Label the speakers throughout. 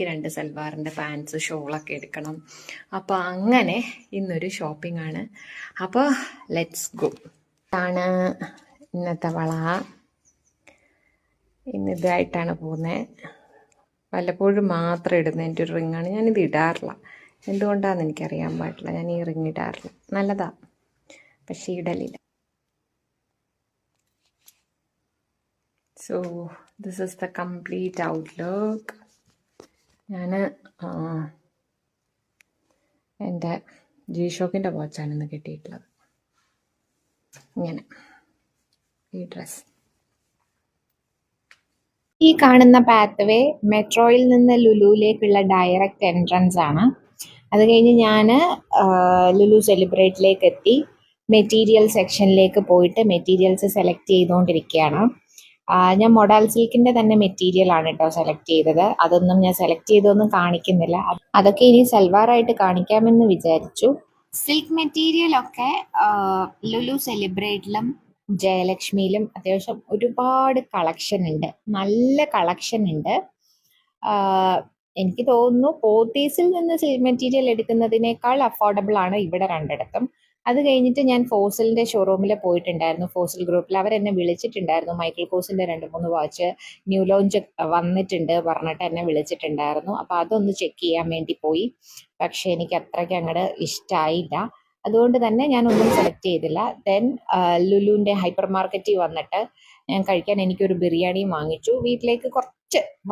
Speaker 1: 2 സൽവാറിൻ്റെ pants ഷോളൊക്കെ എടുക്കണം. അപ്പോൾ അങ്ങനെ ഇന്നൊരു ഷോപ്പിംഗ് ആണ്. അപ്പോൾ ലെറ്റ്സ് ഗോ. ഇതാണ് ഇന്നത്തെ വള. ഇന്നിതായിട്ടാണ് പോകുന്നത്. വല്ലപ്പോഴും മാത്രം ഇടുന്ന എൻ്റെ ഒരു റിങ്ങാണ്. ഞാനിത് ഇടാറില്ല, എന്തുകൊണ്ടാണെന്ന് എനിക്കറിയാൻ പാടില്ല. ഞാൻ ഈ റിങ് ഇടാറില്ല. നല്ലതാണ്, പക്ഷേ ഇടലില്ല. So this is the complete outlook. ഞാൻ എൻ്റെ G-Shockൻ്റെ വാച്ചാണ് ഇന്ന് കിട്ടിയിട്ടുള്ളത്. ഇങ്ങനെ ഈ ഡ്രസ്സ്.
Speaker 2: ഈ കാണുന്ന പാത്വേ മെട്രോയിൽ നിന്ന് ലുലുവിലേക്കുള്ള ഡയറക്റ്റ് എൻട്രൻസ് ആണ്. അത് കഴിഞ്ഞ് ഞാൻ ലുലു സെലിബ്രേറ്റിലേക്ക് എത്തി മെറ്റീരിയൽ സെക്ഷനിലേക്ക് പോയിട്ട് മെറ്റീരിയൽസ് സെലക്ട് ചെയ്തുകൊണ്ടിരിക്കുകയാണ്. ഞാൻ മൊഡാൽ സിൽക്കിൻ്റെ തന്നെ മെറ്റീരിയൽ ആണ് കേട്ടോ സെലക്ട് ചെയ്തത്. അതൊന്നും ഞാൻ സെലക്ട് ചെയ്തൊന്നും കാണിക്കുന്നില്ല. അതൊക്കെ ഇനി സൽവാറായിട്ട് കാണിക്കാമെന്ന് വിചാരിച്ചു. സിൽക്ക് മെറ്റീരിയലൊക്കെ ലുലു സെലിബ്രേറ്റിലും ജയലക്ഷ്മിയിലും അത്യാവശ്യം ഒരുപാട് കളക്ഷൻ ഉണ്ട്, നല്ല കളക്ഷൻ ഉണ്ട്. എനിക്ക് തോന്നുന്നു പോത്തീസിൽ നിന്ന് സിൽക്ക് മെറ്റീരിയൽ എടുക്കുന്നതിനേക്കാൾ അഫോർഡബിൾ ആണ് ഇവിടെ രണ്ടിടത്തും. അത് കഴിഞ്ഞിട്ട് ഞാൻ ഫോസിലിൻ്റെ ഷോറൂമിൽ പോയിട്ടുണ്ടായിരുന്നു. ഫോസിൽ ഗ്രൂപ്പിൽ അവരെന്നെ വിളിച്ചിട്ടുണ്ടായിരുന്നു. മൈക്കിൾ കോസിൻ്റെ 2-3 വാച്ച് ന്യൂ ലോഞ്ച് വന്നിട്ടുണ്ട് പറഞ്ഞിട്ട് എന്നെ വിളിച്ചിട്ടുണ്ടായിരുന്നു. അപ്പോൾ അതൊന്ന് ചെക്ക് ചെയ്യാൻ വേണ്ടി പോയി. പക്ഷേ എനിക്ക് അത്രയ്ക്ക് അങ്ങോട്ട് ഇഷ്ടമായില്ല. അതുകൊണ്ട് തന്നെ ഞാനൊന്നും സെലക്ട് ചെയ്തില്ല. ദെൻ ലുലുവിൻ്റെ ഹൈപ്പർ മാർക്കറ്റിൽ വന്നിട്ട് ഞാൻ കഴിക്കാൻ എനിക്കൊരു ബിരിയാണിയും വാങ്ങിച്ചു. വീട്ടിലേക്ക്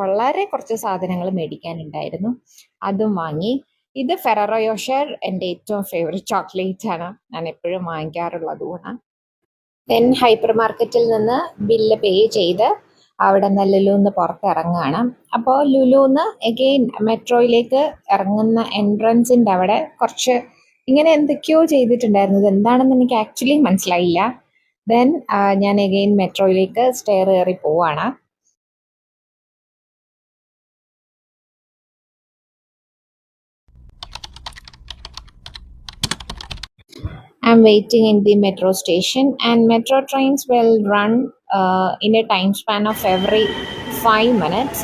Speaker 2: വളരെ കുറച്ച് സാധനങ്ങൾ മേടിക്കാനുണ്ടായിരുന്നു, അതും വാങ്ങി. ഇത് ഫെററോ യോഷർ എൻ്റെ ഏറ്റവും ഫേവറേറ്റ് ചോക്ലേറ്റ് ആണ്, ഞാൻ എപ്പോഴും വാങ്ങിക്കാറുള്ളതുമാണ്. ദെൻ ഹൈപ്പർ മാർക്കറ്റിൽ നിന്ന് ബില്ല് പേ ചെയ്ത് അവിടെ നിന്ന് ലുലുന്ന് പുറത്തിറങ്ങുകയാണ്. അപ്പോൾ ലുലുന്ന് എഗെയിൻ മെട്രോയിലേക്ക് ഇറങ്ങുന്ന എൻട്രൻസിൻ്റെ അവിടെ കുറച്ച് ഇങ്ങനെ എന്തൊക്കെയോ ചെയ്തിട്ടുണ്ടായിരുന്നു. ഇത് എന്താണെന്ന് എനിക്ക് ആക്ച്വലി മനസ്സിലായില്ല. ദെൻ ഞാൻ എഗെയിൻ മെട്രോയിലേക്ക് സ്റ്റെയർ കയറി പോവാണ്. I'm waiting in the metro station, and metro trains will run in a time span of every 5 minutes.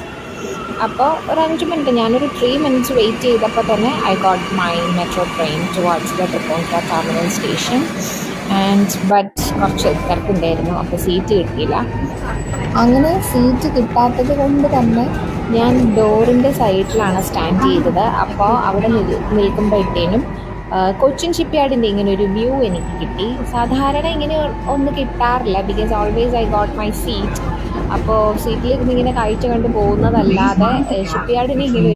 Speaker 2: അപ്പോൾ ഒരു 5 മിനിറ്റ്, ഞാനൊരു 3 മിനിറ്റ്സ് വെയിറ്റ് ചെയ്തപ്പോൾ തന്നെ I got my metro train towards the Tripunithura terminal station. But കുറച്ച് തിരക്കുണ്ടായിരുന്നു, അപ്പോൾ seat കിട്ടിയില്ല. അങ്ങനെ സീറ്റ് കിട്ടാത്തത് കൊണ്ട് തന്നെ ഞാൻ ഡോറിൻ്റെ സൈഡിലാണ് സ്റ്റാൻഡ് ചെയ്തത്. അപ്പോൾ അവിടെ നിൽക്കുമ്പോഴത്തേനും കൊച്ചിൻ ഷിപ്പ്യാർഡിൻ്റെ ഇങ്ങനെ ഒരു വ്യൂ എനിക്ക് കിട്ടി. സാധാരണ ഇങ്ങനെ ഒന്നും കിട്ടാറില്ല, because always I got my seat. അപ്പോൾ സീറ്റിലിരുന്ന് ഇങ്ങനെ കാഴ്ച കണ്ട് പോകുന്നതല്ലാതെ ഷിപ്പ്യാർഡിന് ഇങ്ങനെ